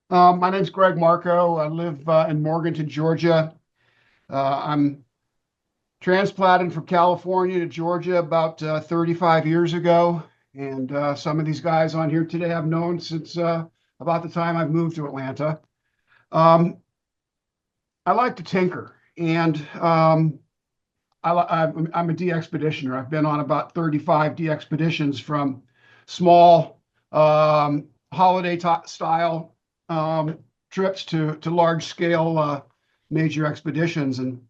My name's Greg Marco. I live in Morganton, Georgia. I'm transplanted from California to Georgia about 35 years ago. And some of these guys on here today I've known since about the time I've moved to Atlanta. Um, I like to tinker, and I'm a Dxpeditioner. I've been on about 35 Dxpeditions from small holiday style trips to large scale major expeditions. And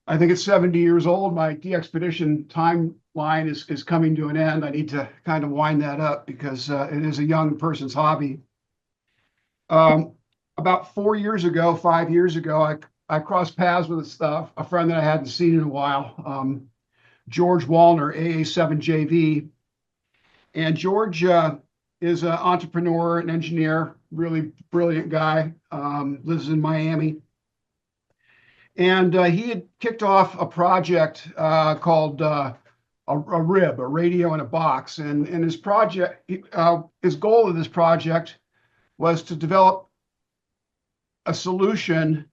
I think it's 70 years old. My Dxpedition timeline is coming to an end. I need to kind of wind that up because it is a young person's hobby. Um, about 4 years ago, 5 years ago, I crossed paths with a friend that I hadn't seen in a while, George Wallner, AA7JV. And George is an entrepreneur, an engineer, really brilliant guy, lives in Miami. And he had kicked off a project called a RIB, a radio in a box. And his project, his goal of this project was to develop a solution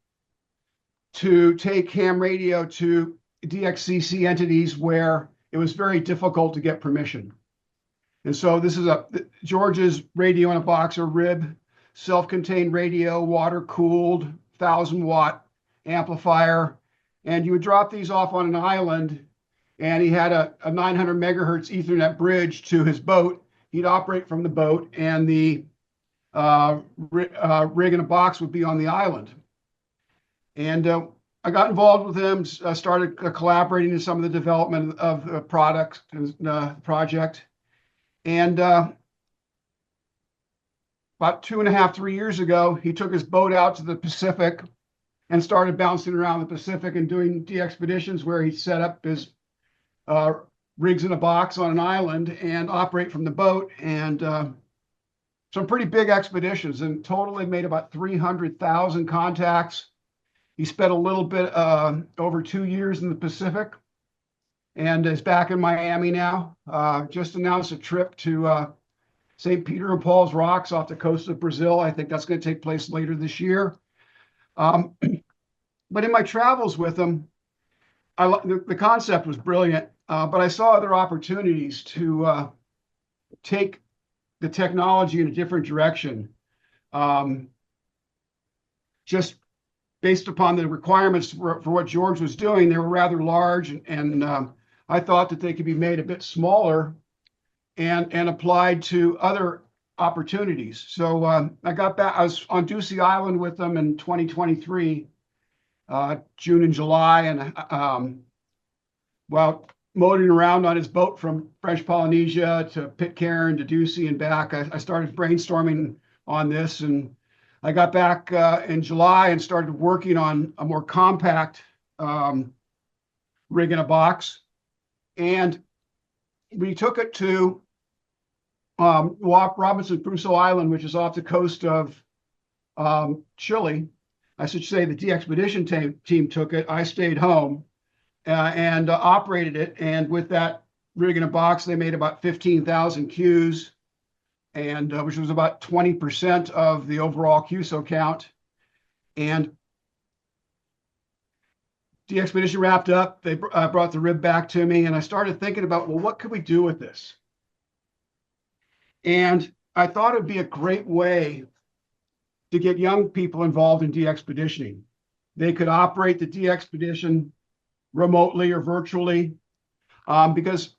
to take ham radio to DXCC entities where it was very difficult to get permission. And so this is George's radio in a box, or RIB, self-contained radio, water cooled, 1,000-watt amplifier. And you would drop these off on an island, and he had a 900 megahertz Ethernet bridge to his boat. He'd operate from the boat, and the rig in a box would be on the island. And I got involved with him, started collaborating in some of the development of the product project. And about 2.5, 3 years ago, he took his boat out to the Pacific and started bouncing around the Pacific and doing Dxpeditions where he set up his rigs in a box on an island and operate from the boat. And some pretty big expeditions. In total, they made about 300,000 contacts. He spent a little bit over 2 years in the Pacific and is back in Miami now. Just announced a trip to St. Peter and Paul's Rocks off the coast of Brazil. I think that's going to take place later this year. But in my travels with him, the concept was brilliant, but I saw other opportunities to take the technology in a different direction. Just based upon the requirements for what George was doing, they were rather large, and I thought that they could be made a bit smaller and applied to other opportunities. So I got back. I was on Ducie Island with them in 2023, June and July, and while motoring around on his boat from French Polynesia to Pitcairn to Ducie and back, I started brainstorming on this, and I got back in July and started working on a more compact rig in a box. And we took it to Robinson Crusoe Island, which is off the coast of Chile. I should say the Dxpedition team took it. I stayed home and operated it. And with that rig in a box, they made about 15,000 Qs, and which was about 20% of the overall QSO count. And Dxpedition wrapped up. They brought the rib back to me, and I started thinking about, well, what could we do with this? And I thought it'd be a great way to get young people involved in Dxpeditioning. They could operate the Dxpedition remotely or virtually, because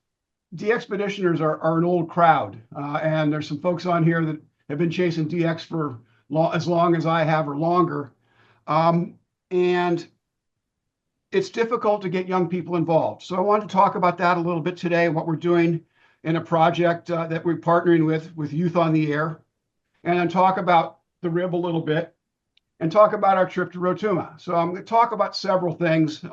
Dxpeditioners are an old crowd, and there's some folks on here that have been chasing DX for as long as I have or longer, and it's difficult to get young people involved. So I wanted to talk about that a little bit today, what we're doing in a project that we're partnering with Youth on the Air, and then talk about the RIB a little bit, and talk about our trip to Rotuma. So I'm going to talk about several things.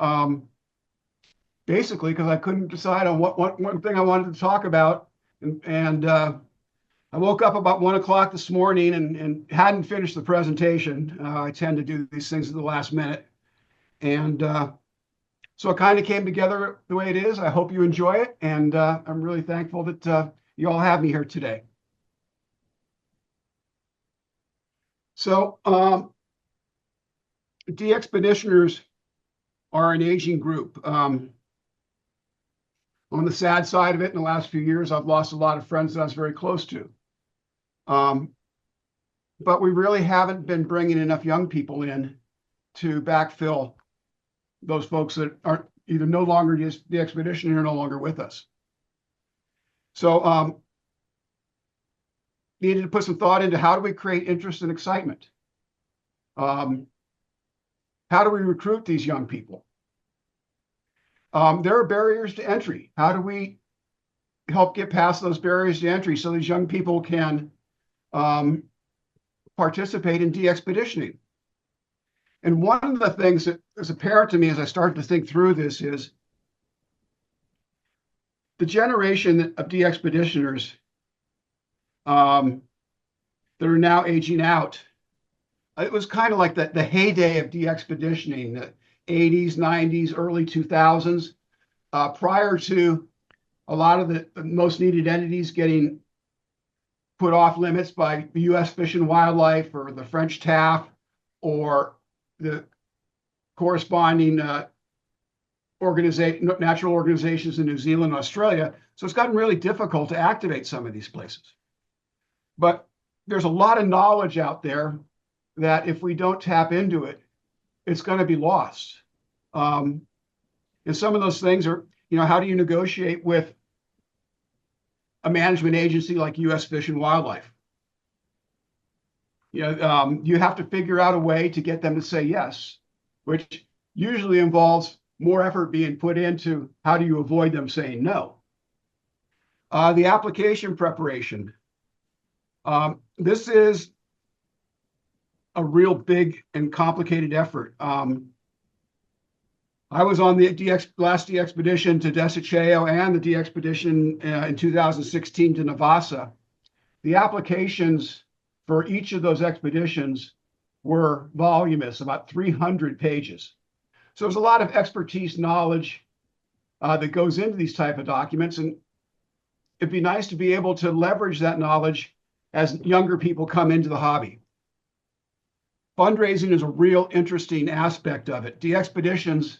Basically, because I couldn't decide on what one thing I wanted to talk about. And I woke up about 1 o'clock this morning and hadn't finished the presentation. I tend to do these things at the last minute. And so it kind of came together the way it is. I hope you enjoy it. And I'm really thankful that you all have me here today. So de-expeditioners are an aging group. On the sad side of it, in the last few years, I've lost a lot of friends that I was very close to. But we really haven't been bringing enough young people in to backfill those folks that are either no longer just the expedition or no longer with us. So needed to put some thought into how do we create interest and excitement? How do we recruit these young people? There are barriers to entry. How do we help get past those barriers to entry so these young people can participate in de-expeditioning? And one of the things that is apparent to me as I started to think through this is the generation of de-expeditioners that are now aging out. It was kind of like the heyday of de-expeditioning, the 80s, 90s, early 2000s, prior to a lot of the most needed entities getting put off limits by the U.S. Fish and Wildlife or the French TAF or the corresponding natural organizations in New Zealand and Australia. So it's gotten really difficult to activate some of these places. But there's a lot of knowledge out there that if we don't tap into it, it's going to be lost. And some of those things are, how do you negotiate with a management agency like U.S. Fish and Wildlife? You have to figure out a way to get them to say yes, which usually involves more effort being put into how do you avoid them saying no. The application preparation. This is a real big and complicated effort. I was on the last Dxpedition to Desiceo and the Dxpedition in 2016 to Navassa. The applications for each of those expeditions were voluminous, about 300 pages. So there's a lot of expertise, knowledge that goes into these type of documents, and it'd be nice to be able to leverage that knowledge as younger people come into the hobby. Fundraising is a real interesting aspect of it. Dxpeditions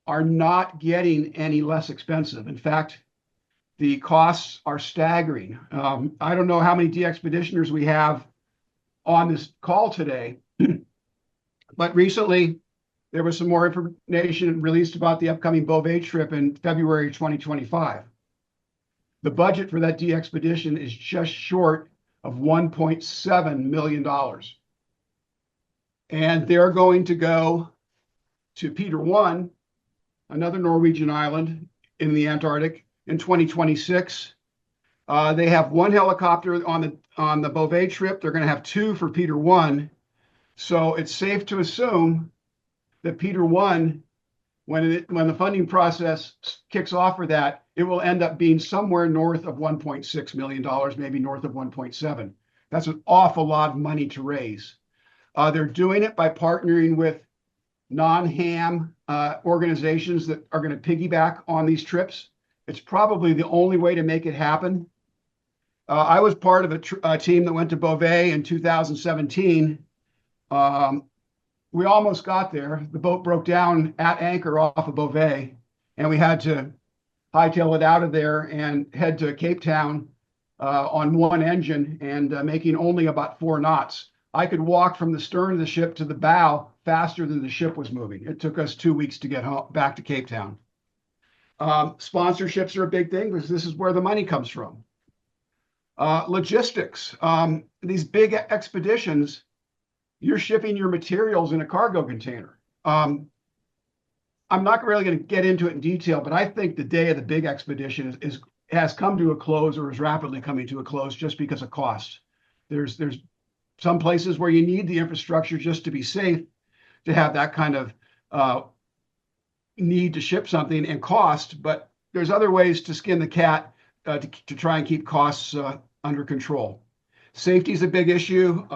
are not getting any less expensive. In fact, the costs are staggering. I don't know how many Dxpeditioners we have on this call today, but recently there was some more information released about the upcoming Beauvais trip in February 2025. The budget for that Dxpedition is just short of $1.7 million. And they're going to go to Peter I, another Norwegian island in the Antarctic, in 2026. They have one helicopter on the Beauvais trip. They're going to have two for Peter I. So it's safe to assume that Peter I, when the funding process kicks off for that, it will end up being somewhere north of $1.6 million, maybe north of 1.7. That's an awful lot of money to raise. They're doing it by partnering with non-ham organizations that are going to piggyback on these trips. It's probably the only way to make it happen. I was part of a team that went to Beauvais in 2017. We almost got there. The boat broke down at anchor off of Beauvais, and we had to hightail it out of there and head to Cape Town on one engine and making only about 4 knots. I could walk from the stern of the ship to the bow faster than the ship was moving. It took us 2 weeks to get back to Cape Town. Sponsorships are a big thing because this is where the money comes from. Logistics. These big expeditions, you're shipping your materials in a cargo container. I'm not really going to get into it in detail, but I think the day of the big expedition has come to a close or is rapidly coming to a close just because of cost. There's some places where you need the infrastructure just to be safe to have that kind of need to ship something and cost, but there's other ways to skin the cat to try and keep costs under control. Safety is a big issue.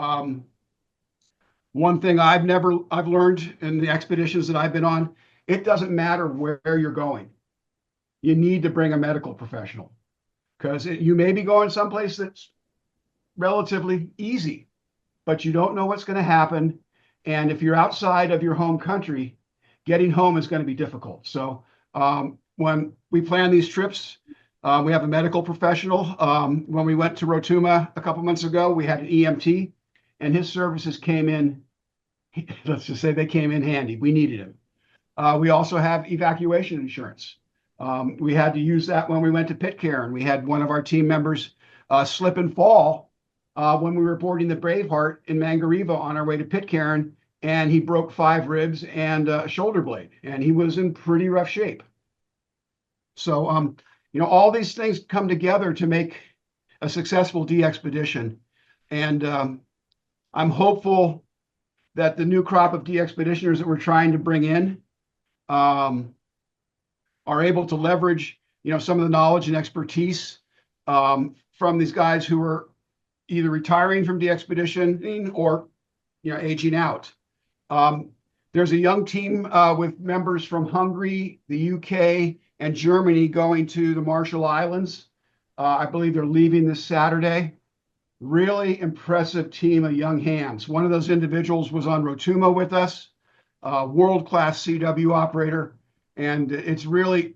One thing I've learned in the expeditions that I've been on, it doesn't matter where you're going. You need to bring a medical professional because you may be going someplace that's relatively easy, but you don't know what's going to happen. And if you're outside of your home country, getting home is going to be difficult. So when we plan these trips, we have a medical professional. When we went to Rotuma a couple months ago, we had an EMT, and his services came in. Let's just say they came in handy. We needed him. We also have evacuation insurance. We had to use that when we went to Pitcairn. We had one of our team members slip and fall when we were boarding the Braveheart in Mangareva on our way to Pitcairn, and he broke 5 ribs and a shoulder blade, and he was in pretty rough shape. So, all these things come together to make a successful Dxpedition, and I'm hopeful that the new crop of Dxpeditioners that we're trying to bring in are able to leverage, some of the knowledge and expertise from these guys who are either retiring from Dxpeditioning or, aging out. There's a young team with members from Hungary, the UK, and Germany going to the Marshall Islands. I believe they're leaving this Saturday. Really impressive team of young hams. One of those individuals was on Rotuma with us, world-class CW operator, and it's really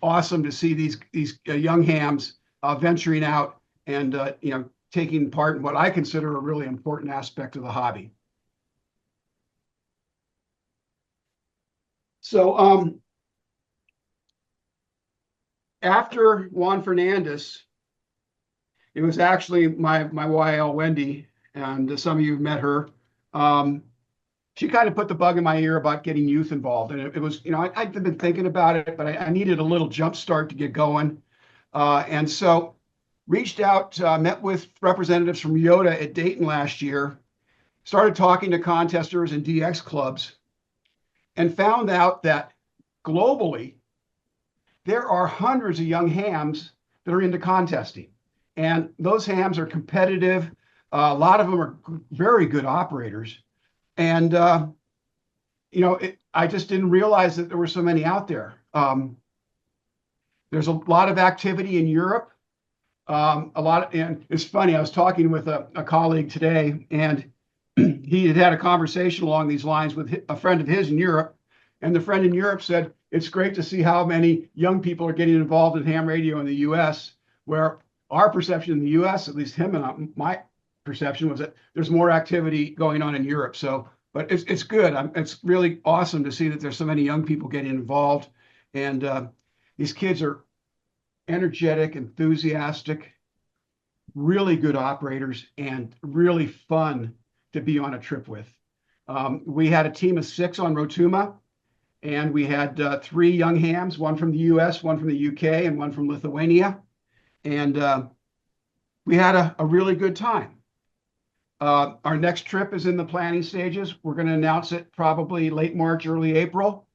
awesome to see these young hams venturing out and taking part in what I consider a really important aspect of the hobby. So after Juan Fernandez, it was actually my YL Wendy, and some of you have met her. She kind of put the bug in my ear about getting youth involved, and it was, I'd been thinking about it, but I needed a little jump start to get going, and so reached out, met with representatives from Yoda at Dayton last year, started talking to contesters and DX clubs, and found out that globally there are hundreds of young hams that are into contesting. And those hams are competitive. A lot of them are very good operators. And, I just didn't realize that there were so many out there. There's a lot of activity in Europe. And it's funny, I was talking with a colleague today, and he had a conversation along these lines with a friend of his in Europe. And the friend in Europe said, it's great to see how many young people are getting involved in ham radio in the US, where our perception in the US, at least him and my perception, was that there's more activity going on in Europe. So, but it's good. It's really awesome to see that there's so many young people getting involved. And these kids are energetic, enthusiastic, really good operators, and really fun to be on a trip with. We had a team of 6 on Rotuma, and we had 3 young hams, one from the US, one from the UK, and one from Lithuania. And we had a really good time. Our next trip is in the planning stages. We're going to announce it probably late March, early April.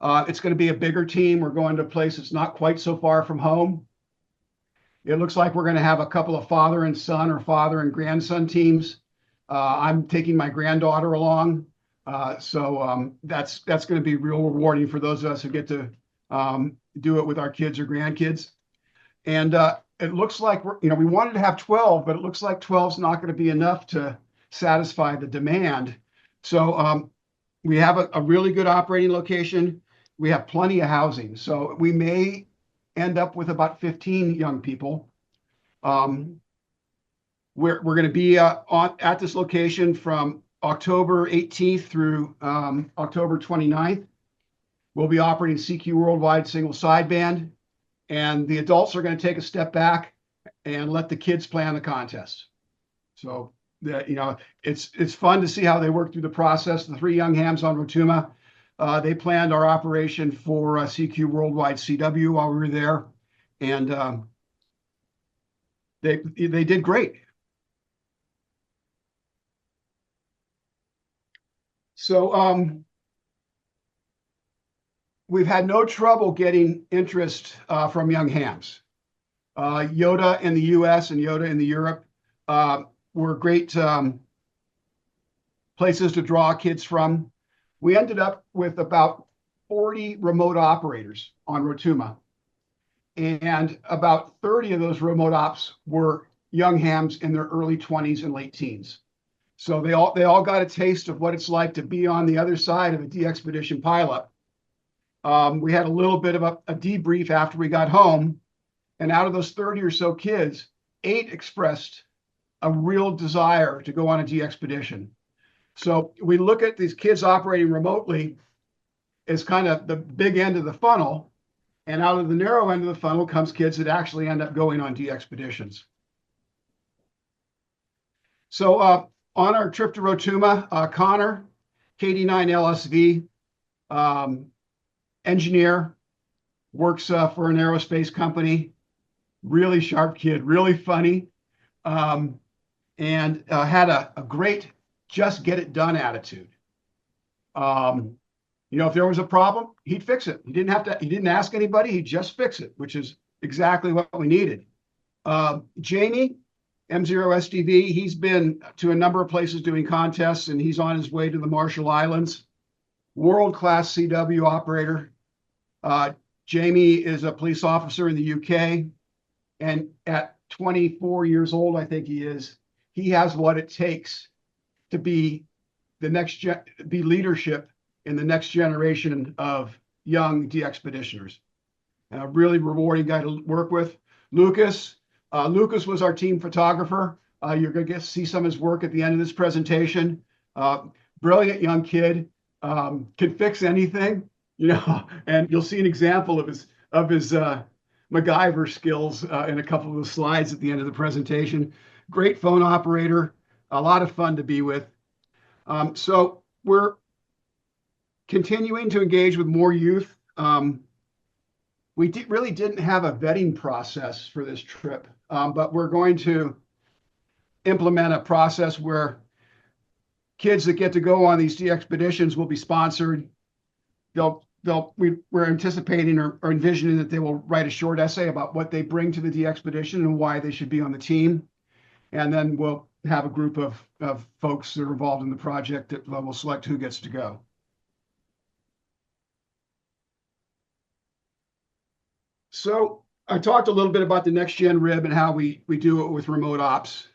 It's going to be a bigger team. We're going to a place that's not quite so far from home. It looks like we're going to have a couple of father and son or father and grandson teams. I'm taking my granddaughter along. So that's going to be real rewarding for those of us who get to do it with our kids or grandkids. And it looks like we wanted to have 12, but it looks like 12 is not going to be enough to satisfy the demand. So we have a really good operating location. We have plenty of housing. So we may end up with about 15 young people. We're going to be at this location from October 18th through October 29th. We'll be operating CQ Worldwide single sideband, and the adults are going to take a step back and let the kids plan the contest. So it's fun to see how they work through the process. The 3 young hams on Rotuma, they planned our operation for CQ Worldwide CW while we were there, and they did great. So we've had no trouble getting interest from young hams. Yoda in the US and Yoda in the Europe were great places to draw kids from. We ended up with about 40 remote operators on Rotuma, and about 30 of those remote ops were young hams in their early 20s and late teens. So they all got a taste of what it's like to be on the other side of a DXpedition pileup. We had a little bit of a debrief after we got home, and out of those 30 or so kids, 8 expressed a real desire to go on a DXpedition. So we look at these kids operating remotely as kind of the big end of the funnel, and out of the narrow end of the funnel comes kids that actually end up going on DXpeditions. So on our trip to Rotuma, Connor, KD9 LSV, engineer, works for an aerospace company, really sharp kid, really funny, and had a great just get it done attitude. If there was a problem, he'd fix it. He didn't ask anybody, he'd just fix it, which is exactly what we needed. Jamie, M0SDV, he's been to a number of places doing contests, and he's on his way to the Marshall Islands. World-class CW operator. Jamie is a police officer in the UK, and at 24 years old, I think he is, he has what it takes to be be leadership in the next generation of young DXpeditioners. And a really rewarding guy to work with. Lucas was our team photographer. You're going to get to see some of his work at the end of this presentation. Brilliant young kid, can fix anything, and you'll see an example of his MacGyver skills in a couple of the slides at the end of the presentation. Great phone operator, a lot of fun to be with. So we're continuing to engage with more youth. We really didn't have a vetting process for this trip, but we're going to implement a process where kids that get to go on these DXpeditions will be sponsored. We're anticipating or envisioning that they will write a short essay about what they bring to the DXpedition and why they should be on the team. And then we'll have a group of folks that are involved in the project that will select who gets to go. So I talked a little bit about the next gen rib and how we do it with remote ops.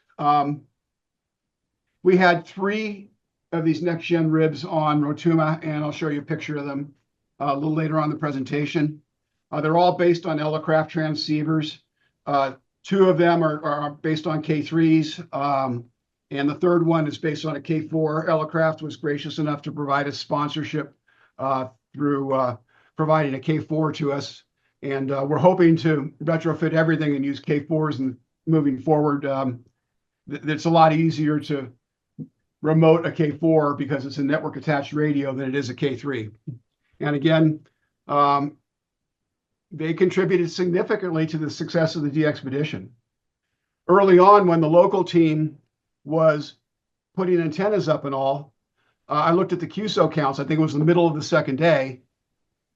We had 3 of these next gen ribs on Rotuma, and I'll show you a picture of them a little later on in the presentation. They're all based on Elecraft transceivers. 2 of them are based on K3s, and the third one is based on a K4. Elecraft was gracious enough to provide us sponsorship through providing a K4 to us. And we're hoping to retrofit everything and use K4s and moving forward. It's a lot easier to remote a K4 because it's a network attached radio than it is a K3. And again, they contributed significantly to the success of the DXpedition. Early on, when the local team was putting antennas up and all, I looked at the QSO counts. I think it was the middle of the second day.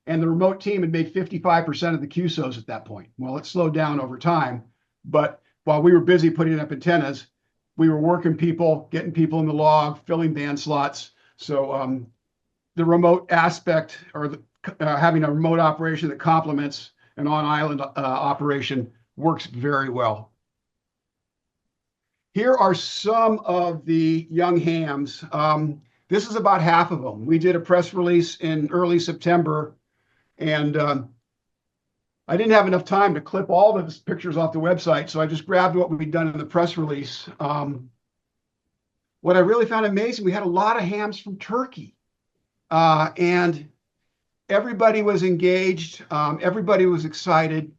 And the remote team had made 55% of the QSOs at that point. Well, it slowed down over time. But while we were busy putting up antennas, we were working people, getting people in the log, filling band slots. So the remote aspect, or having a remote operation that complements an on-island operation, works very well. Here are some of the young hams. This is about half of them. We did a press release in early September, and I didn't have enough time to clip all those pictures off the website, so I just grabbed what we'd done in the press release. What I really found amazing, we had a lot of hams from Turkey, and everybody was engaged. Everybody was excited.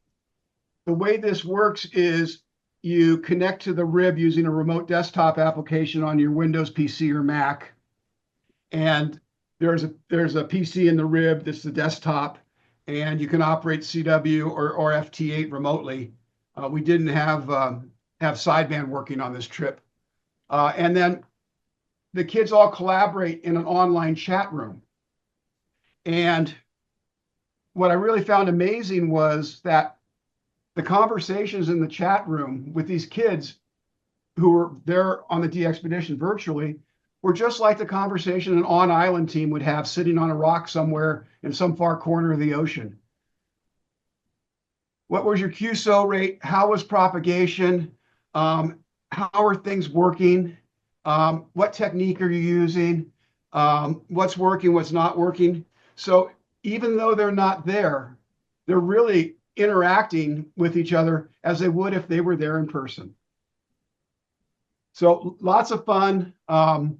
The way this works is you connect to the rib using a remote desktop application on your Windows PC or Mac, and there's a PC in the rib that's the desktop, and you can operate CW or FT8 remotely. We didn't have sideband working on this trip. And then the kids all collaborate in an online chat room. And what I really found amazing was that the conversations in the chat room with these kids who were there on the DXpedition virtually were just like the conversation an on-island team would have sitting on a rock somewhere in some far corner of the ocean. What was your QSO rate? How was propagation? How are things working? What technique are you using? What's working, what's not working? So even though they're not there, they're really interacting with each other as they would if they were there in person. So lots of fun. And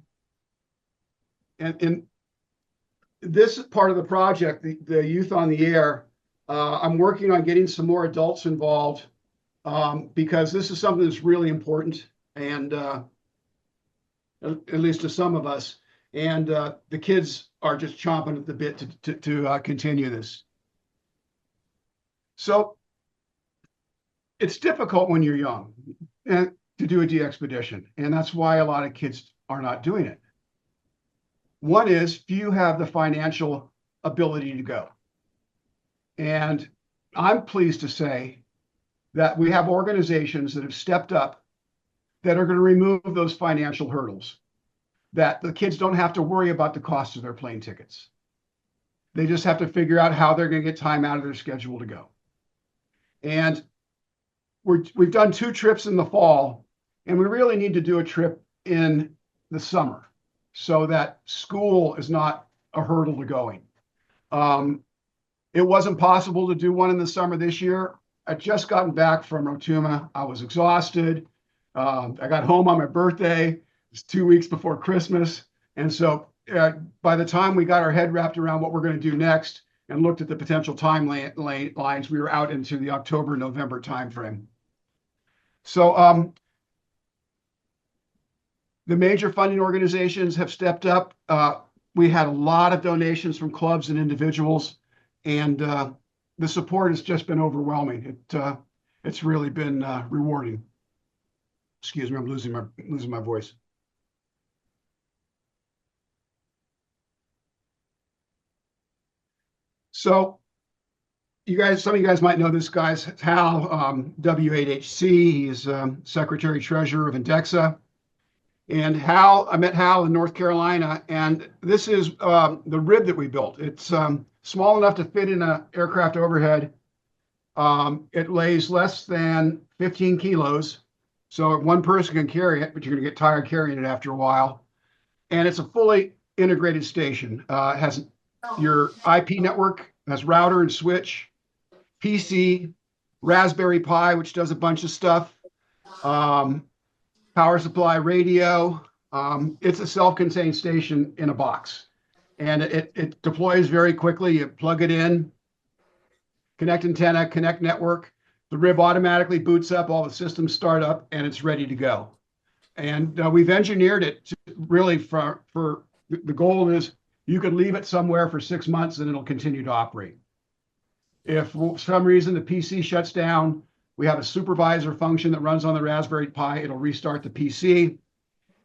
this part of the project, the Youth on the Air, I'm working on getting some more adults involved because this is something that's really important, and at least to some of us. And the kids are just chomping at the bit to continue this. So it's difficult when you're young to do a Dxpedition, and that's why a lot of kids are not doing it. One is, do you have the financial ability to go? And I'm pleased to say that we have organizations that have stepped up that are going to remove those financial hurdles, that the kids don't have to worry about the cost of their plane tickets. They just have to figure out how they're going to get time out of their schedule to go. And we've done 2 trips in the fall, and we really need to do a trip in the summer so that school is not a hurdle to going. It wasn't possible to do one in the summer this year. I'd just gotten back from Rotuma. I was exhausted. I got home on my birthday. It was 2 weeks before Christmas. And so by the time we got our head wrapped around what we're going to do next and looked at the potential timelines, we were out into the October, November timeframe. So the major funding organizations have stepped up. We had a lot of donations from clubs and individuals, and the support has just been overwhelming. It's really been rewarding. Excuse me, I'm losing my voice. So some of you guys might know this guy's Hal, W8HC. He's Secretary Treasurer of Indexa. And I met Hal in North Carolina, and this is the rib that we built. It's small enough to fit in an aircraft overhead. It weighs less than 15 kilos, so one person can carry it, but you're going to get tired carrying it after a while. And it's a fully integrated station. It has your IP network, has router and switch, PC, Raspberry Pi, which does a bunch of stuff, power supply, radio. It's a self-contained station in a box, and it deploys very quickly. You plug it in, connect antenna, connect network. The rib automatically boots up, all the systems start up, and it's ready to go. And we've engineered it to really for the goal is you could leave it somewhere for 6 months and it'll continue to operate. If for some reason the PC shuts down, we have a supervisor function that runs on the Raspberry Pi. It'll restart the PC.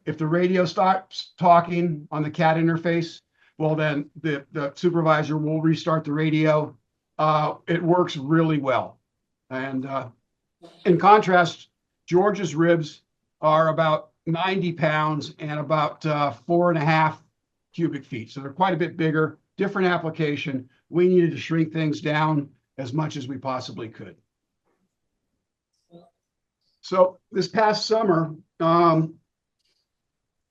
If the radio stops talking on the CAT interface, well, then the supervisor will restart the radio. It works really well. And in contrast, George's ribs are about 90 pounds and about 4.5 cubic feet. So they're quite a bit bigger, different application. We needed to shrink things down as much as we possibly could. So this past summer,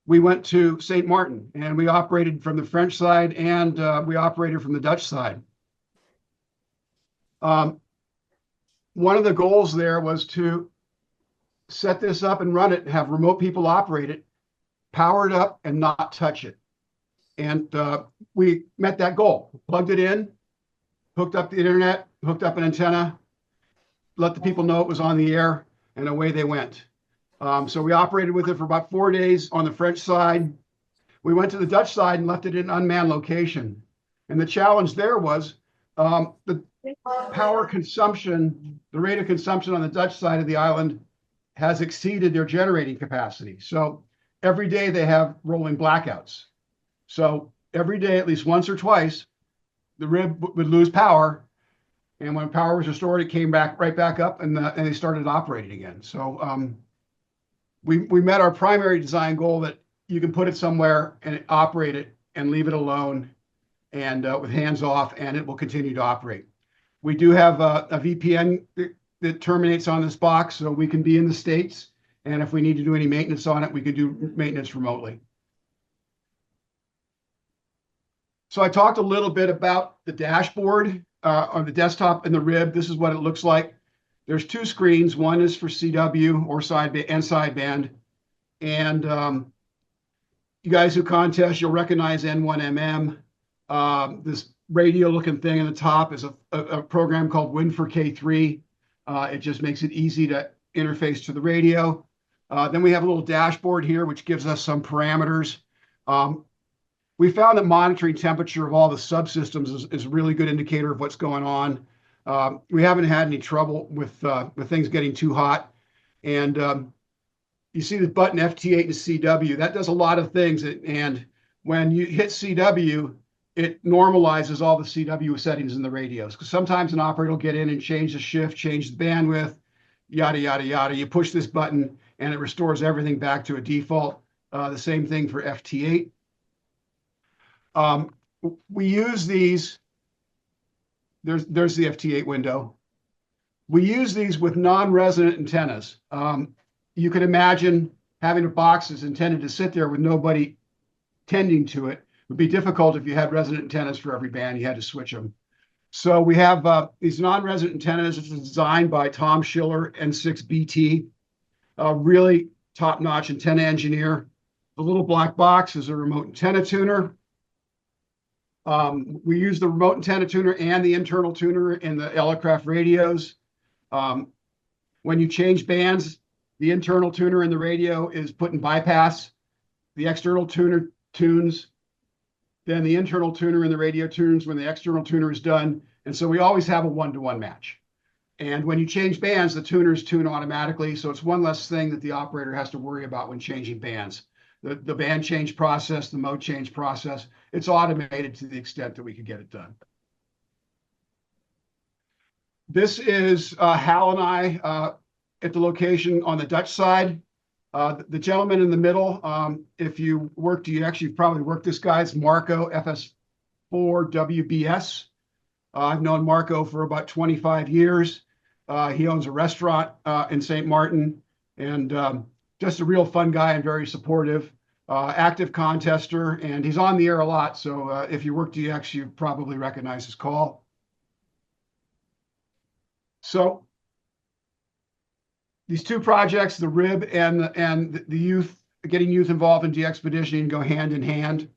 we went to St. Martin, and we operated from the French side, and we operated from the Dutch side. One of the goals there was to set this up and run it, have remote people operate it, power it up, and not touch it. And we met that goal. Plugged it in, hooked up the internet, hooked up an antenna, let the people know it was on the air, and away they went. So we operated with it for about 4 days on the French side. We went to the Dutch side and left it in an unmanned location. And the challenge there was the power consumption, the rate of consumption on the Dutch side of the island has exceeded their generating capacity. So every day they have rolling blackouts. So every day, at least once or twice, the rib would lose power. And when power was restored, it came right back up, and they started operating again. So we met our primary design goal that you can put it somewhere and operate it and leave it alone and with hands off, and it will continue to operate. We do have a VPN that terminates on this box, so we can be in the States And if we need to do any maintenance on it, we could do maintenance remotely. So I talked a little bit about the dashboard on the desktop and the rib. This is what it looks like. There's two screens. One is for CW or sideband. And you guys who contest, you'll recognize N1MM. This radio-looking thing in the top is a program called Win4K3. It just makes it easy to interface to the radio. Then we have a little dashboard here, which gives us some parameters. We found that monitoring temperature of all the subsystems is a really good indicator of what's going on. We haven't had any trouble with things getting too hot. And you see the button FT8 and CW. That does a lot of things. And when you hit CW, it normalizes all the CW settings in the radios. Because sometimes an operator will get in and change the shift, change the bandwidth, yada, yada, yada. You push this button, and it restores everything back to a default. The same thing for FT8. We use these. There's the FT8 window. We use these with non-resonant antennas. You can imagine having a box that's intended to sit there with nobody tending to it. It would be difficult if you had resonant antennas for every band. You had to switch them. So we have these non-resonant antennas. It's designed by Tom Schiller, N6BT, a really top-notch antenna engineer. The little black box is a remote antenna tuner. We use the remote antenna tuner and the internal tuner in the Elecraft radios. When you change bands, the internal tuner in the radio is put in bypass. The external tuner tunes. Then the internal tuner in the radio tunes when the external tuner is done. And so we always have a one-to-one match. And when you change bands, the tuners tune automatically. So it's one less thing that the operator has to worry about when changing bands. The band change process, the mode change process, it's automated to the extent that we could get it done. This is Hal and I at the location on the Dutch side. The gentleman in the middle, if you work DX, you've probably worked this guy. It's Marco, FS4WBS. I've known Marco for about 25 years. He owns a restaurant in St. Martin, and just a real fun guy and very supportive, active contester, and he's on the air a lot. So if you work DX, you probably recognize his call. So these two projects, the RIB and the youth, getting youth involved in Dxpeditioning, go hand in hand.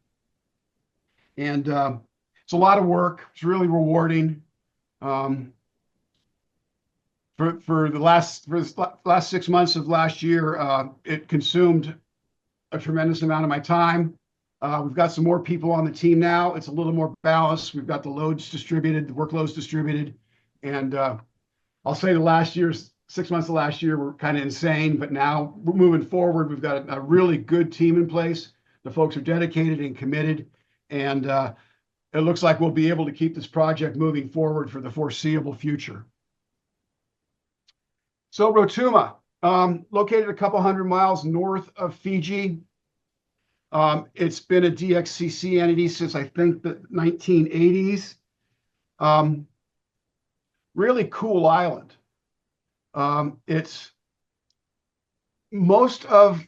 And it's a lot of work. It's really rewarding. For the last 6 months of last year, it consumed a tremendous amount of my time. We've got some more people on the team now. It's a little more balanced. We've got the loads distributed, the workloads distributed. And I'll say the last 6 months of last year were kind of insane, but now we're moving forward. We've got a really good team in place. The folks are dedicated and committed. And it looks like we'll be able to keep this project moving forward for the foreseeable future. So Rotuma, located a couple hundred miles north of Fiji. It's been a DXCC entity since I think the 1980s. Really cool island. It's most of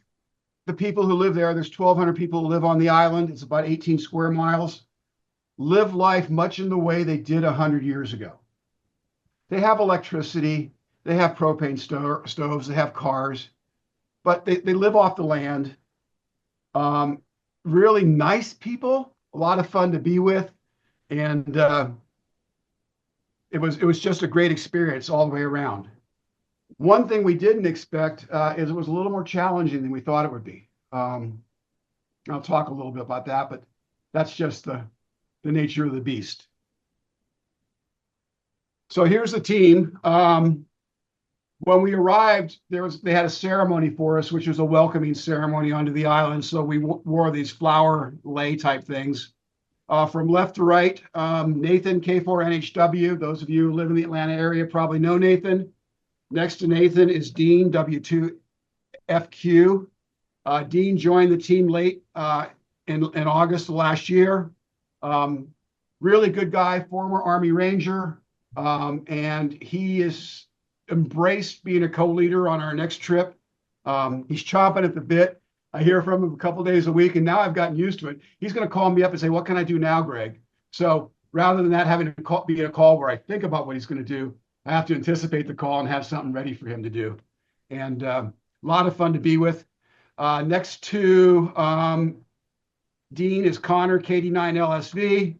the people who live there, there's 1,200 people who live on the island. It's about 18 square miles. Live life much in the way they did 100 years ago. They have electricity. They have propane stoves, they have cars, but they live off the land. Really nice people, a lot of fun to be with. And it was just a great experience all the way around. One thing we didn't expect is it was a little more challenging than we thought it would be. I'll talk a little bit about that, but that's just the nature of the beast. So here's the team. When we arrived, they had a ceremony for us, which was a welcoming ceremony onto the island. So we wore these flower lei type things. From left to right, Nathan, K4NHW. Those of you who live in the Atlanta area probably know Nathan. Next to Nathan is Dean, W2FQ. Dean joined the team late in August of last year. Really good guy, former Army Ranger. And he is embraced being a co-leader on our next trip. He's chomping at the bit. I hear from him a couple days a week, and now I've gotten used to it. He's going to call me up and say, "What can I do now, Greg?" So rather than that having to be a call where I think about what he's going to do, I have to anticipate the call and have something ready for him to do. And a lot of fun to be with. Next to Dean is Connor, KD9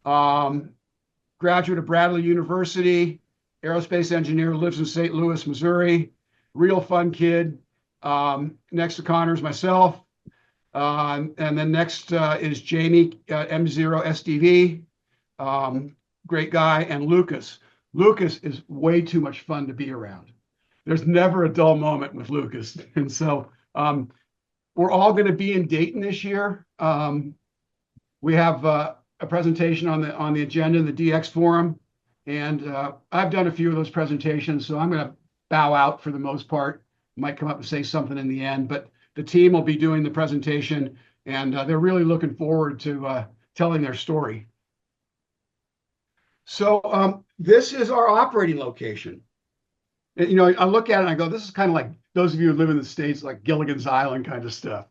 LSV, graduate of Bradley University, aerospace engineer, lives in St. Louis, Missouri. Real fun kid. Next to Connor is myself. And then next is Jamie, M0SDV. Great guy. And Lucas. Lucas is way too much fun to be around. There's never a dull moment with Lucas. And so we're all going to be in Dayton this year. We have a presentation on the agenda in the DX Forum. And I've done a few of those presentations, so I'm going to bow out for the most part. Might come up and say something in the end, but the team will be doing the presentation, and they're really looking forward to telling their story. So this is our operating location. And, you know, I look at it and I go, this is kind of like those of you who live in the States, like Gilligan's Island kind of stuff.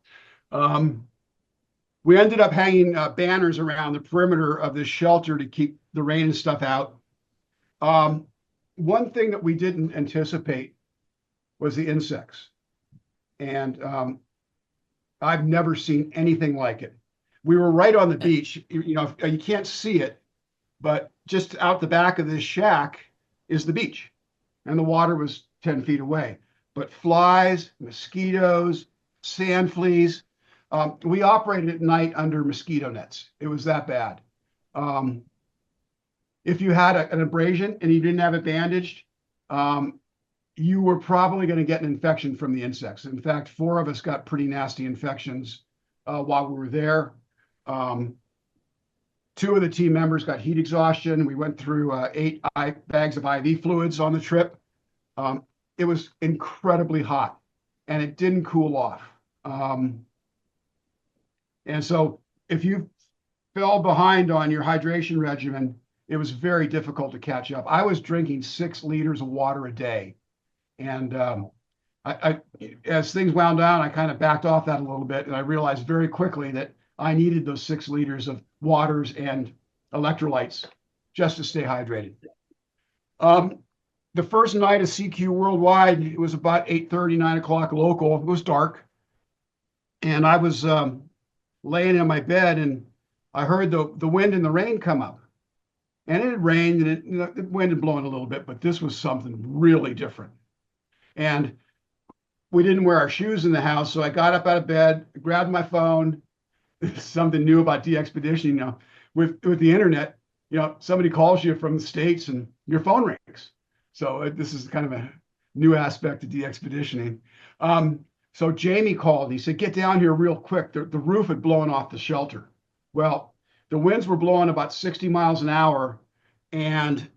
We ended up hanging banners around the perimeter of this shelter to keep the rain and stuff out. One thing that we didn't anticipate was the insects. And I've never seen anything like it. We were right on the beach. You know, you can't see it, but just out the back of this shack is the beach. And the water was 10 feet away. But flies, mosquitoes, sand fleas. We operated at night under mosquito nets. It was that bad. If you had an abrasion and you didn't have it bandaged, you were probably going to get an infection from the insects. In fact, 4 of us got pretty nasty infections while we were there. 2 of the team members got heat exhaustion. We went through 8 bags of IV fluids on the trip. It was incredibly hot, and it didn't cool off. And so if you fell behind on your hydration regimen, it was very difficult to catch up. I was drinking 6 liters of water a day. And as things wound down, I kind of backed off that a little bit. And I realized very quickly that I needed those 6 liters of waters and electrolytes just to stay hydrated. The first night of CQ Worldwide, it was about 8:30, 9 o'clock local. It was dark. And I was laying in my bed, and I heard the wind and the rain come up. And it had rained, and the wind had blown a little bit, but this was something really different. And we didn't wear our shoes in the house, so I got up out of bed, grabbed my phone. Something new about Dxpedition, you know, with the internet, you know, somebody calls you from the States and your phone rings. So this is kind of a new aspect of Dxpeditioning. So Jamie called. He said, "Get down here real quick." The roof had blown off the shelter. Well, the winds were blowing about 60 miles an hour, and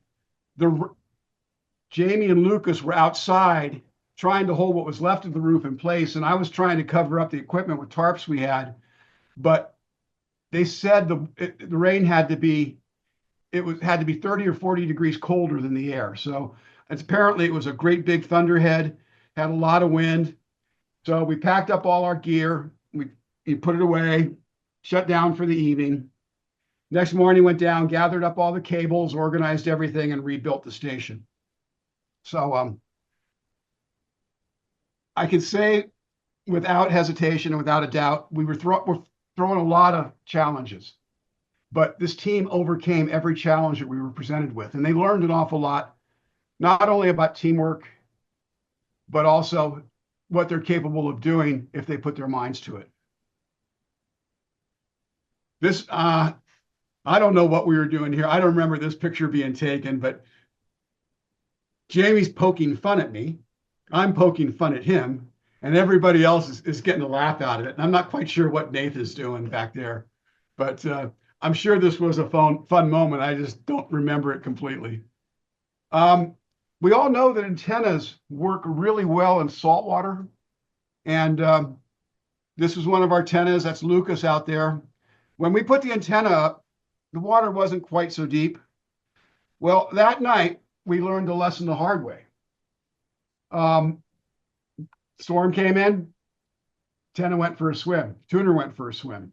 Jamie and Lucas were outside trying to hold what was left of the roof in place, and I was trying to cover up the equipment with tarps we had. But they said the rain had to be 30 or 40 degrees colder than the air. So apparently it was a great big thunderhead, had a lot of wind. So we packed up all our gear, we put it away, shut down for the evening. Next morning, went down, gathered up all the cables, organized everything, and rebuilt the station. So I can say without hesitation and without a doubt, we're throwing a lot of challenges. But this team overcame every challenge that we were presented with. And they learned an awful lot, not only about teamwork, but also what they're capable of doing if they put their minds to it. This, I don't know what we were doing here. I don't remember this picture being taken, but Jamie's poking fun at me. I'm poking fun at him, and everybody else is getting a laugh out of it. And I'm not quite sure what Nathan's doing back there, but I'm sure this was a fun moment. I just don't remember it completely. We all know that antennas work really well in salt water. And this is one of our antennas. That's Lucas out there. When we put the antenna up, the water wasn't quite so deep. Well, that night, we learned a lesson the hard way. Storm came in, Tenna went for a swim, tuner went for a swim.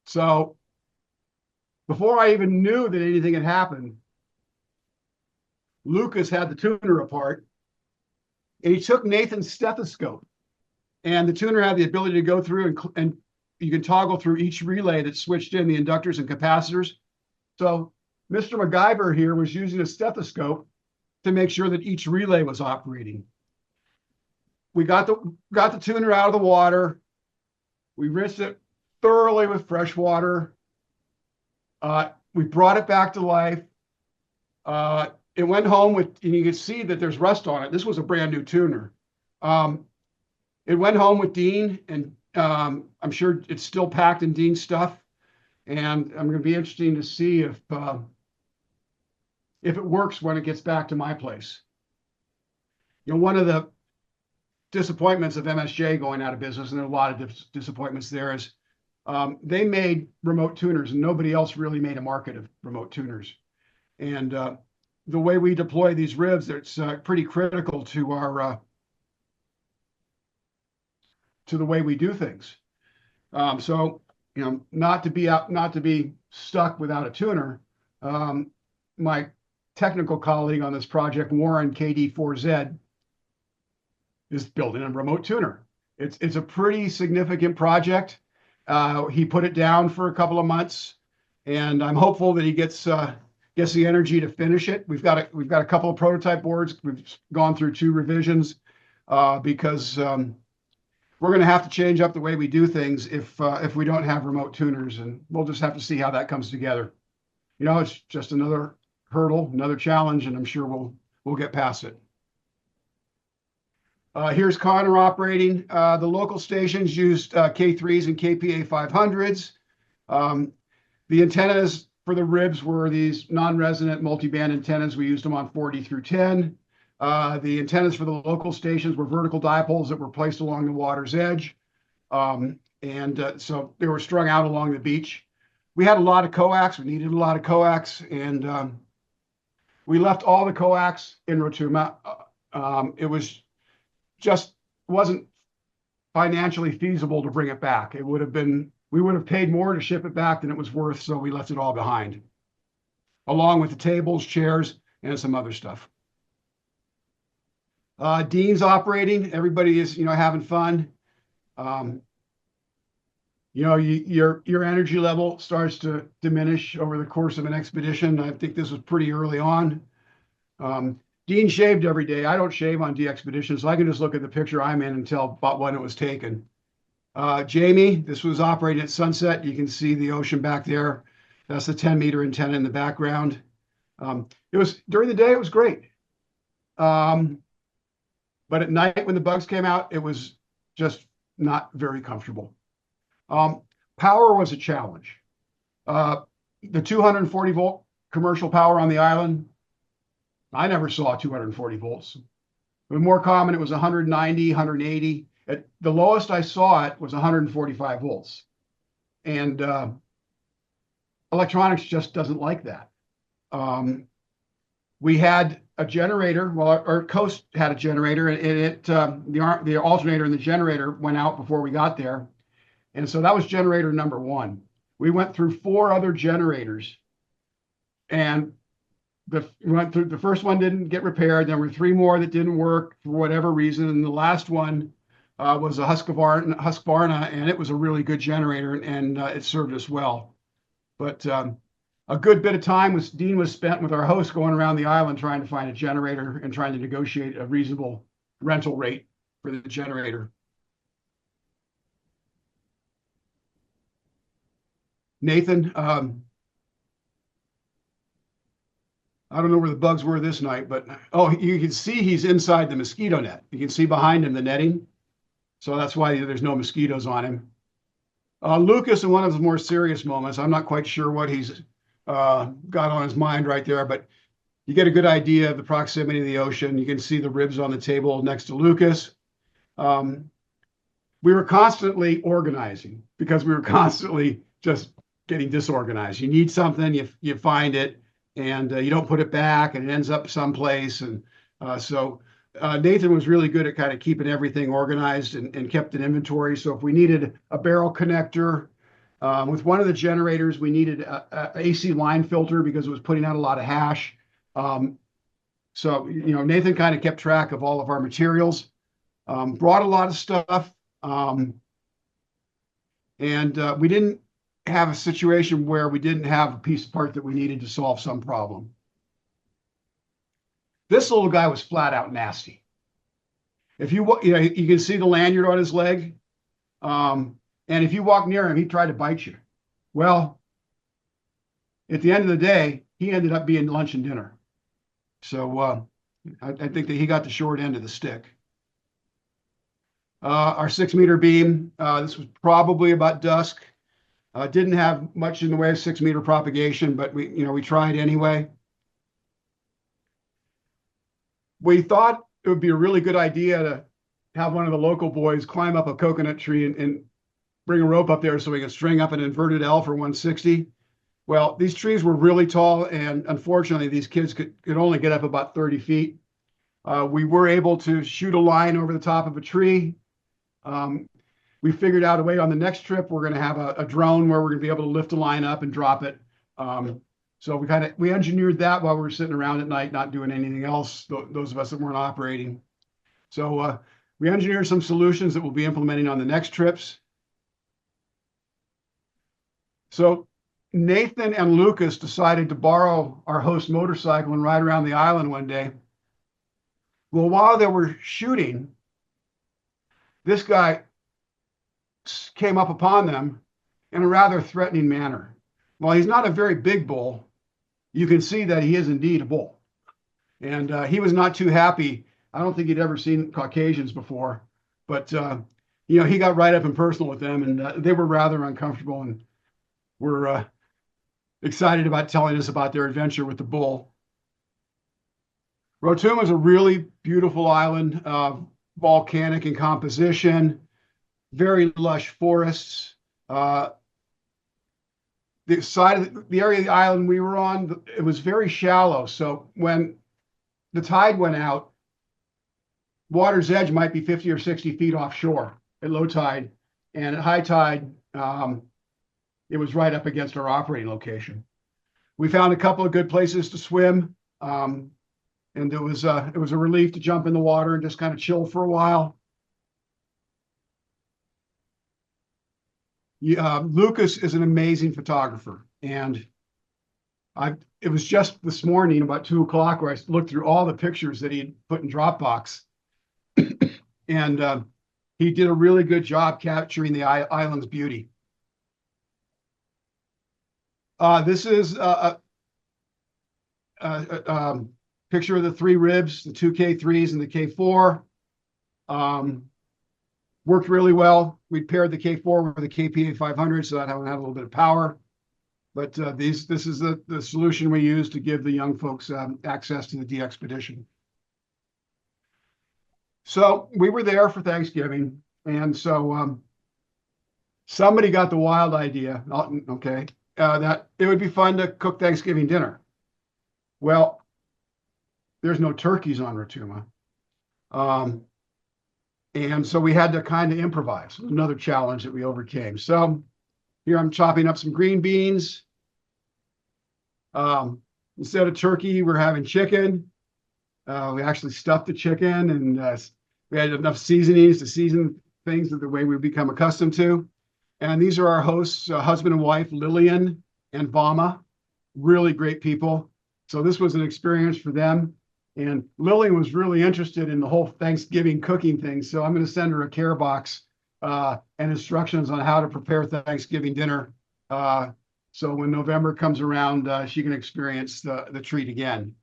So before I even knew that anything had happened, Lucas had the tuner apart, and he took Nathan's stethoscope, and the tuner had the ability to go through and you can toggle through each relay that switched in the inductors and capacitors. So Mr. MacGyver here was using a stethoscope to make sure that each relay was operating. We got the tuner out of the water. We rinsed it thoroughly with fresh water. We brought it back to life. It went home with, and you can see that there's rust on it. This was a brand new tuner. It went home with Dean, and I'm sure it's still packed in Dean's stuff. And I'm going to be interesting to see if it works when it gets back to my place. You know, one of the disappointments of MSJ going out of business, and there are a lot of disappointments there, is they made remote tuners, and nobody else really made a market of remote tuners. And the way we deploy these ribs, it's pretty critical to our to the way we do things. So, you know, not to be stuck without a tuner. My technical colleague on this project, Warren KD4Z, is building a remote tuner. It's a pretty significant project. He put it down for a couple of months, and I'm hopeful that he gets the energy to finish it. We've got a couple of prototype boards. We've gone through 2 revisions because we're going to have to change up the way we do things if we don't have remote tuners, and we'll just have to see how that comes together. You know, it's just another hurdle, another challenge, and I'm sure we'll get past it. Here's Connor operating. The local stations used K3s and KPA 500s. The antennas for the ribs were these non-resonant multi-band antennas. We used them on 40 through 10. The antennas for the local stations were vertical dipoles that were placed along the water's edge. So they were strung out along the beach. We had a lot of coax. We needed a lot of coax, and we left all the coax in Rotuma. It wasn't financially feasible to bring it back. We would have paid more to ship it back than it was worth, so we left it all behind, along with the tables, chairs, and some other stuff. Dean's operating. Everybody is, having fun. Your energy level starts to diminish over the course of an expedition. I think this was pretty early on. Dean shaved every day. I don't shave on Dxpeditions, so I can just look at the picture I'm in and tell about when it was taken. Jamie, this was operating at sunset. You can see the ocean back there. That's the 10-meter antenna in the background. During the day, it was great. But at night, when the bugs came out, it was just not very comfortable. Power was a challenge. The 240-volt commercial power on the island, I never saw 240 volts. It was more common, it was 190, 180. At the lowest I saw it was 145 volts. And electronics just doesn't like that. We had a generator. Well, our coast had a generator, and the alternator and the generator went out before we got there. And so that was generator number 1. We went through 4 other generators, and the first one didn't get repaired. There were 3 more that didn't work for whatever reason, and the last one was a Husqvarna, and it was a really good generator, and it served us well. But a good bit of time Dean was spent with our host going around the island trying to find a generator and trying to negotiate a reasonable rental rate for the generator. Nathan, I don't know where the bugs were this night, but you can see he's inside the mosquito net. You can see behind him the netting. So that's why there's no mosquitoes on him. Lucas, in one of his more serious moments, I'm not quite sure what he's got on his mind right there, but you get a good idea of the proximity of the ocean. You can see the ribs on the table next to Lucas. We were constantly organizing because we were constantly just getting disorganized. You need something, you find it, and you don't put it back, and it ends up someplace. And so Nathan was really good at kind of keeping everything organized and kept an inventory. So if we needed a barrel connector, with one of the generators, we needed a AC line filter because it was putting out a lot of hash. So, Nathan kind of kept track of all of our materials, brought a lot of stuff. And we didn't have a situation where we didn't have a piece of part that we needed to solve some problem. This little guy was flat out nasty. If you can see the lanyard on his leg. And if you walk near him, he tried to bite you. Well, at the end of the day, he ended up being lunch and dinner. So I think that he got the short end of the stick. Our 6-meter beam, this was probably about dusk. Didn't have much in the way of 6-meter propagation, but we tried anyway. We thought it would be a really good idea to have one of the local boys climb up a coconut tree and bring a rope up there so we could string up an inverted L for 160. Well, these trees were really tall, and unfortunately, these kids could only get up about 30 feet. We were able to shoot a line over the top of a tree. We figured out a way on the next trip. We're going to have a drone where we're going to be able to lift a line up and drop it. So we engineered that while we were sitting around at night, not doing anything else, those of us that weren't operating. So we engineered some solutions that we'll be implementing on the next trips. So Nathan and Lucas decided to borrow our host motorcycle and ride around the island one day. Well, while they were shooting, this guy came up upon them in a rather threatening manner. While he's not a very big bull, you can see that he is indeed a bull. And he was not too happy. I don't think he'd ever seen Caucasians before, but he got right up and personal with them, and they were rather uncomfortable and were excited about telling us about their adventure with the bull. Rotuma is a really beautiful island, volcanic in composition, very lush forests. The side of the area of the island we were on, it was very shallow. So when the tide went out, water's edge might be 50 or 60 feet offshore at low tide, and at high tide, it was right up against our operating location. We found a couple of good places to swim, and it was a relief to jump in the water and just kind of chill for a while. Lucas is an amazing photographer, and it was just this morning about 2 o'clock where I looked through all the pictures that he had put in Dropbox, and he did a really good job capturing the island's beauty. This is a picture of the 3 ribs, the 2 K3s and the K4. Worked really well. We paired the K4 with the KPA 500, so that had a little bit of power. But this is the solution we use to give the young folks access to the Dxpedition. So we were there for Thanksgiving, and so somebody got the wild idea, that it would be fun to cook Thanksgiving dinner. Well, there's no turkeys on Rotuma. And so we had to kind of improvise. Another challenge that we overcame. So here I'm chopping up some green beans. Instead of turkey, we're having chicken. We actually stuffed the chicken, and we had enough seasonings to season things the way we've become accustomed to. And these are our hosts, husband and wife, Lillian and Vama. Really great people. So this was an experience for them. And Lillian was really interested in the whole Thanksgiving cooking thing. So I'm going to send her a care box and instructions on how to prepare Thanksgiving dinner. So when November comes around, she can experience the treat again.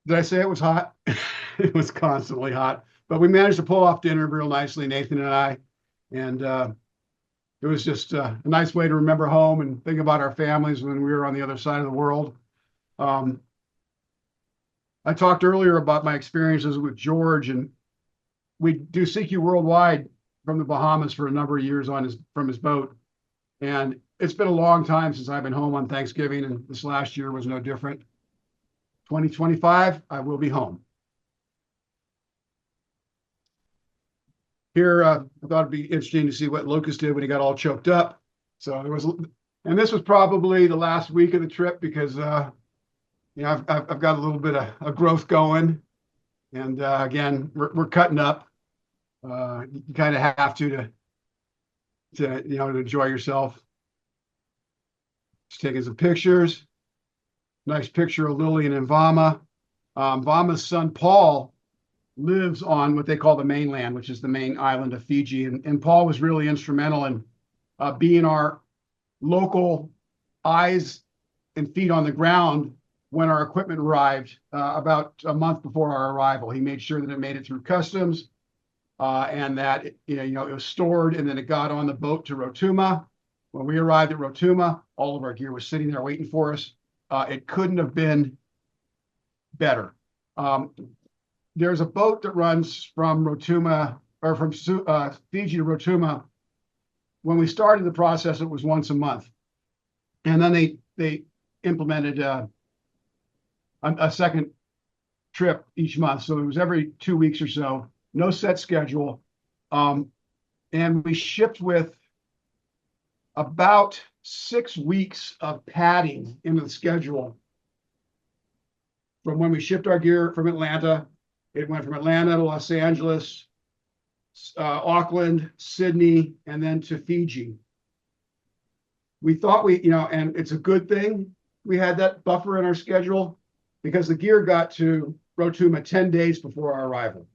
Did I say it was hot? It was constantly hot. But we managed to pull off dinner real nicely, Nathan and I. And it was just a nice way to remember home and think about our families when we were on the other side of the world. I talked earlier about my experiences with George, and we do CQ Worldwide from the Bahamas for a number of years from his boat. And it's been a long time since I've been home on Thanksgiving, and this last year was no different. 2025, I will be home. Here, I thought it'd be interesting to see what Lucas did when he got all choked up. So there was, and this was probably the last week of the trip because, I've got a little bit of growth going. And again, we're cutting up. You kind of have to enjoy yourself. Just taking some pictures. Nice picture of Lillian and Vama. Vama's son, Paul, lives on what they call the mainland, which is the main island of Fiji. And Paul was really instrumental in being our local eyes and feet on the ground when our equipment arrived about a month before our arrival. He made sure that it made it through customs and that it was stored, and then it got on the boat to Rotuma. When we arrived at Rotuma, all of our gear was sitting there waiting for us. It couldn't have been better. There's a boat that runs from Rotuma or from Fiji to Rotuma. When we started the process, it was once a month, and then they implemented a second trip each month. So it was every 2 weeks or so, no set schedule. And we shipped with about 6 weeks of padding into the schedule. From when we shipped our gear from Atlanta, it went from Atlanta to Los Angeles, Auckland, Sydney, and then to Fiji. We thought and it's a good thing we had that buffer in our schedule because the gear got to Rotuma 10 days before our arrival.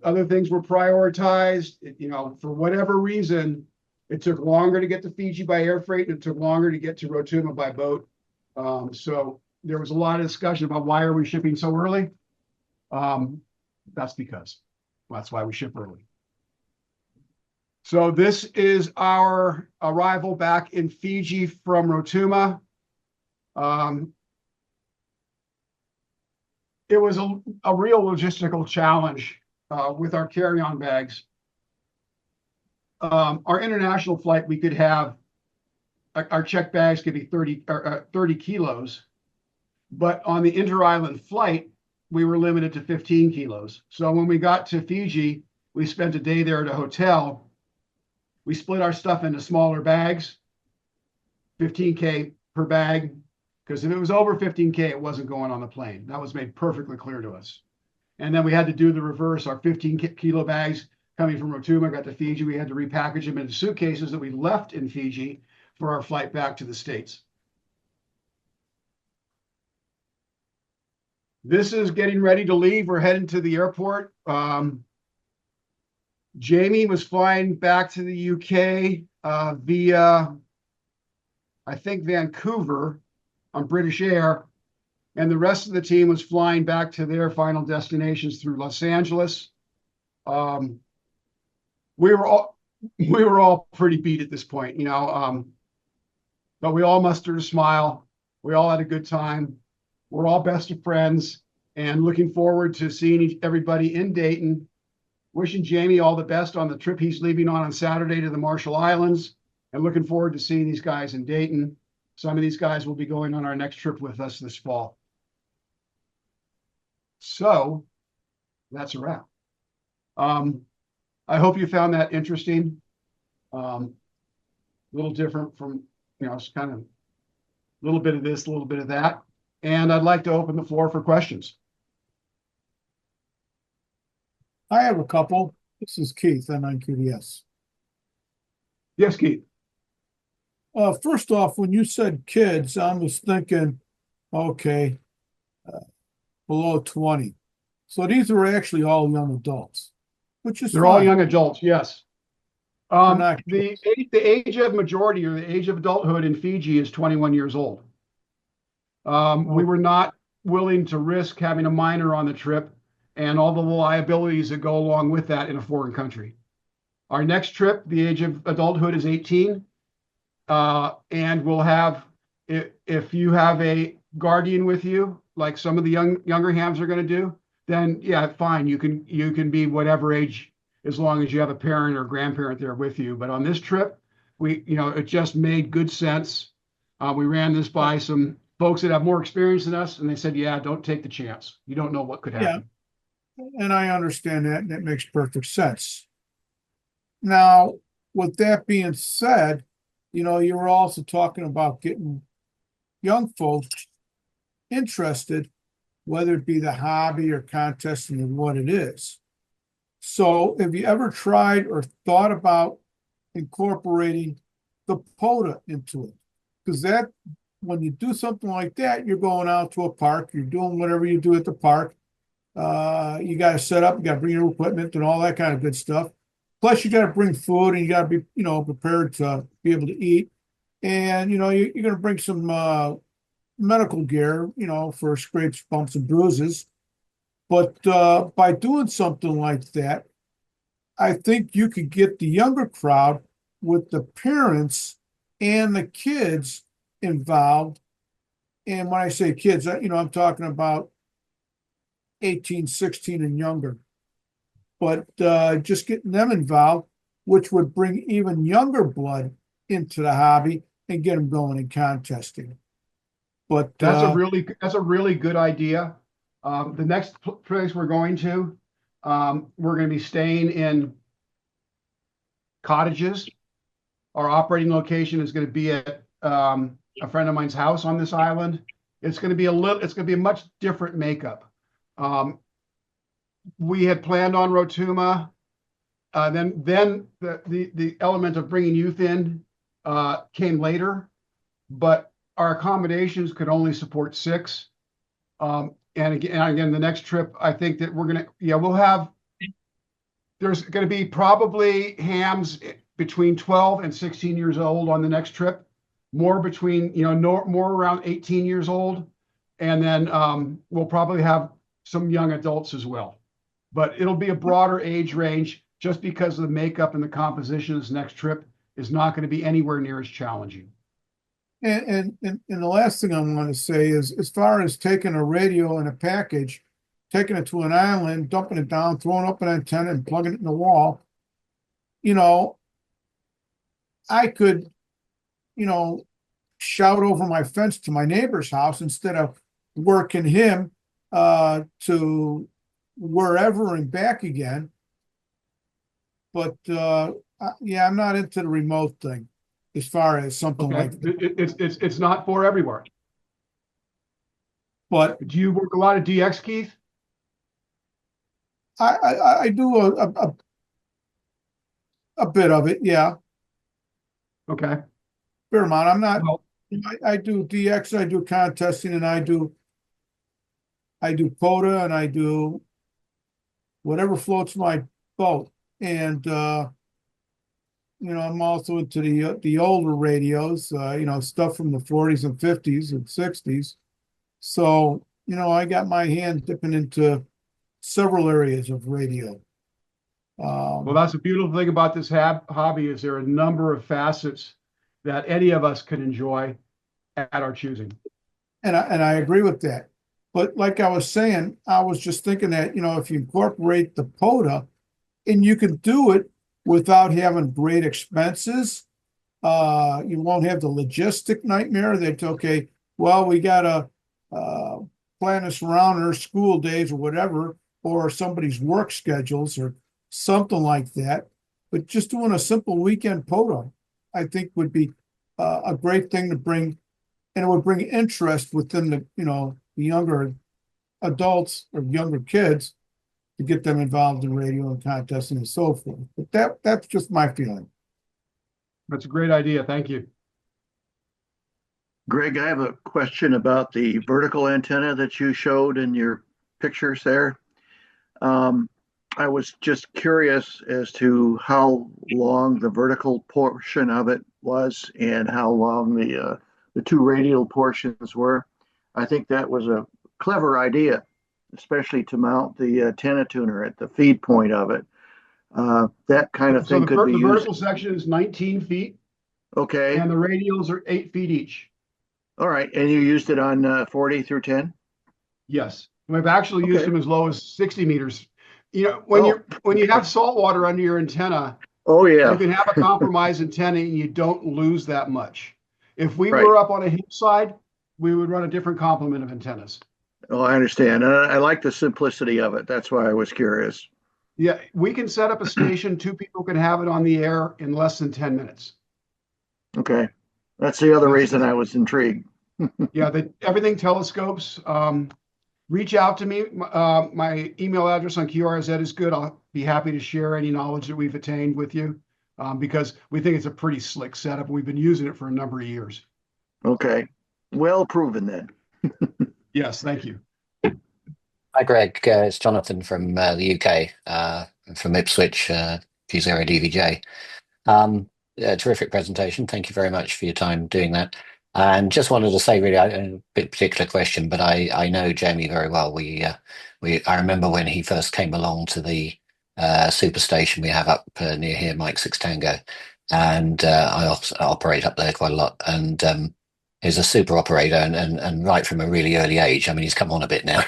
Other things were prioritized. For whatever reason, it took longer to get to Fiji by air freight, and it took longer to get to Rotuma by boat. So there was a lot of discussion about why are we shipping so early. That's why we ship early. So this is our arrival back in Fiji from Rotuma. It was a real logistical challenge with our carry-on bags. Our international flight, we could have our checked bags could be 30 kilos, but on the inter-island flight, we were limited to 15 kilos. So when we got to Fiji, we spent a day there at a hotel. We split our stuff into smaller bags, 15K per bag, because if it was over 15K, it wasn't going on the plane. That was made perfectly clear to us. And then we had to do the reverse. Our 15-kilo bags coming from Rotuma got to Fiji. We had to repackage them into suitcases that we left in Fiji for our flight back to the States. This is getting ready to leave. We're heading to the airport. Jamie was flying back to the UK via, I think, Vancouver on British Air, and the rest of the team was flying back to their final destinations through Los Angeles. We were all pretty beat at this point, but we all mustered a smile. We all had a good time. We're all best of friends and looking forward to seeing everybody in Dayton. Wishing Jamie all the best on the trip he's leaving on Saturday to the Marshall Islands, and looking forward to seeing these guys in Dayton. Some of these guys will be going on our next trip with us this fall. So that's a wrap. I hope you found that interesting. A little different from, it's kind of a little bit of this, a little bit of that. And I'd like to open the floor for questions. I have a couple. This is Keith, NIQDS. Yes, Keith. First off, when you said kids, I was thinking, okay, below 20. So these are actually all young adults, which is They're fine. all young adults, yes. not The age of majority or the age of adulthood in Fiji is 21 years old. We were not willing to risk having a minor on the trip and all the liabilities that go along with that in a foreign country. Our next trip, the age of adulthood is 18. And we'll have, if you have a guardian with you, like some of the younger hams are going to do, then yeah, fine. You can be whatever age, as long as you have a parent or grandparent there with you. But on this trip, it just made good sense. We ran this by some folks that have more experience than us, and they said, yeah, don't take the chance. You don't know what could Yeah, happen. and I understand that, and that makes perfect sense. Now, with that being said, you were also talking about getting young folks interested, whether it be the hobby or contesting and what it is. So, have you ever tried or thought about incorporating the POTA into it? Because when you do something like that, you're going out to a park, you're doing whatever you do at the park. You got to set up, you got to bring your equipment and all that kind of good stuff. Plus, you got to bring food and you got to be, prepared to be able to eat. And, you're going to bring some medical gear, for scrapes, bumps, and bruises. But by doing something like that, I think you could get the younger crowd with the parents and the kids involved. And when I say kids, I'm talking about 18, 16 and younger. But just getting them involved, which would bring even younger blood into the hobby and get them going in contesting. But That's a really good idea. The next place we're going to be staying in cottages. Our operating location is going to be at a friend of mine's house on this island. It's going to be a much different makeup. We had planned on Rotuma. Then the element of bringing youth in came later, but our accommodations could only support 6. And again, the next trip, I think that there's going to be probably hams between 12 and 16 years old on the next trip, more around 18 years old. And then we'll probably have some young adults as well. But it'll be a broader age range just because of the makeup and the composition of this next trip is not going to be anywhere near as challenging. And the last thing I want to say is, as far as taking a radio and a package, taking it to an island, dumping it down, throwing up an antenna, and plugging it in the wall, I could, shout over my fence to my neighbor's house instead of working him to wherever and back again. But yeah, I'm not into the remote thing as far as something like that. It's not for everywhere. But do you work a lot of DX, Keith? I do a bit of it, yeah. Okay. Fair amount. I'm not. Well, I do DX, I do contesting, and I do POTA, and I do whatever floats my boat. And I'm also into the older radios, stuff from the 40s and 50s and 60s. So, I got my hand dipping into several areas of radio. Well, that's a beautiful thing about this hobby is there are a number of facets that any of us can enjoy at our choosing. And I agree with that. But like I was saying, I was just thinking that, if you incorporate the POTA, and you can do it without having great expenses, you won't have the logistic nightmare that, okay, well, we got to plan this around our school days or whatever, or somebody's work schedules or something like that. But just doing a simple weekend POTA, I think would be a great thing to bring, and it would bring interest within the younger adults or younger kids to get them involved in radio and contesting and so forth. But that's just my feeling. That's a great idea. Thank you. Greg, I have a question about the vertical antenna that you showed in your pictures there. I was just curious as to how long the vertical portion of it was and how long the 2 radial portions were. I think that was a clever idea, especially to mount the antenna tuner at the feed point of it. That kind of thing could be used. The vertical section is 19 feet. Okay. And the radials are 8 feet each. All right. And you used it on 40 through 10? Yes. We've actually used them as low as 60 meters. When you have salt water under your antenna, you can have a compromised antenna and you don't lose that much. If we were up on a hillside, we would run a different complement of antennas. Oh, I understand. I like the simplicity of it. That's why I was curious. Yeah, we can set up a station, two people can have it on the air in less than 10 minutes. Okay. That's the other That's, reason I was intrigued. yeah, everything telescopes. Reach out to me. My email address on QRZ is good. I'll be happy to share any knowledge that we've attained with you because we think it's a pretty slick setup. We've been using it for a number of years. Okay. Well proven then. Yes, thank you. Hi, Greg. It's Jonathan from the UK, from Ipswich, Q0 DVJ. Terrific presentation. Thank you very much for your time doing that. And just wanted to say, really, a bit particular question, but I know Jamie very well. I remember when he first came along to the superstation we have up near here, Mike Six Tango, and I operate up there quite a lot. And he's a super operator, and right from a really early age. I mean, he's come on a bit now.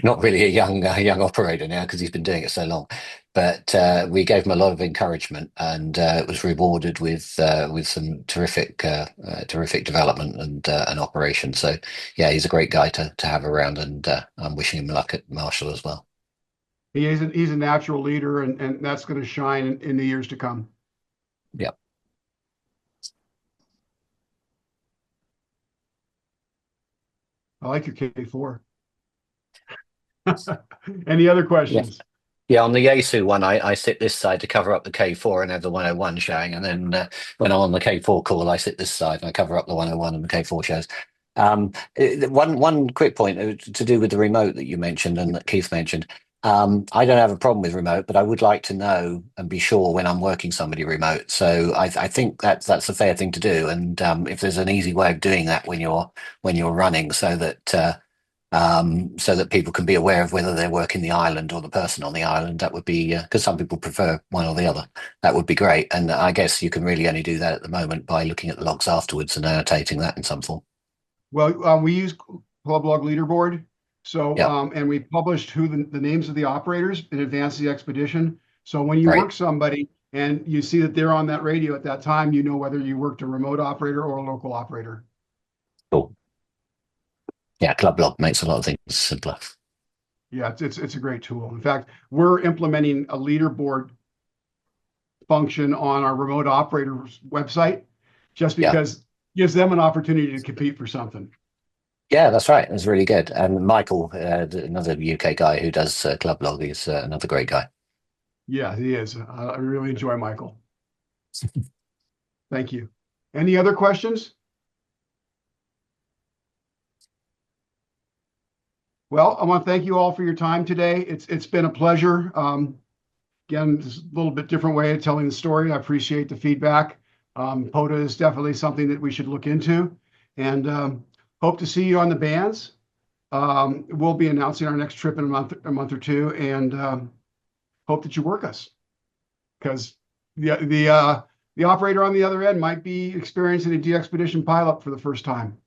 Not really a young operator now because he's been doing it so long. But we gave him a lot of encouragement, and it was rewarded with some terrific development and operation. So yeah, he's a great guy to have around, and I'm wishing him luck at Marshall as well. He's a natural leader, and that's going to shine in the years to come. Yeah. I like your K4. Any other questions? Yeah, on the Yaesu one, I sit this side to cover up the K4 and have the 101 showing. And then when I'm on the K4 call, I sit this side and I cover up the 101 and the K4 shows. One quick point to do with the remote that you mentioned and that Keith mentioned. I don't have a problem with remote, but I would like to know and be sure when I'm working somebody remote. So I think that's a fair thing to do. And if there's an easy way of doing that when you're running, so that people can be aware of whether they're working the island or the person on the island, that would be because some people prefer one or the other. That would be great. And I guess you can really only do that at the moment by looking at the logs afterwards and annotating that in some form. Well, we use Club Log Leaderboard. So, Yeah. And we published who the names of the operators in advance of the expedition. So when you Right. work somebody and you see that they're on that radio at that time, you know whether you worked a remote operator or a local operator. Cool. Yeah, Club Log makes a lot of things simpler. Yeah, it's a great tool. In fact, we're implementing a leaderboard function on our remote operators website just because it gives them an opportunity to compete for something. Yeah, that's right. That's really good. And Michael, another UK guy who does Club Log, is another great guy. Yeah, he is. I really enjoy Michael. Thank you. Any other questions? Well, I want to thank you all for your time today. It's been a pleasure. Again, this is a little bit different way of telling the story. I appreciate the feedback. POTA is definitely something that we should look into, and hope to see you on the bands. We'll be announcing our next trip in a month or two, and hope that you work us, because the operator on the other end might be experiencing a Dxpedition pileup for the first time.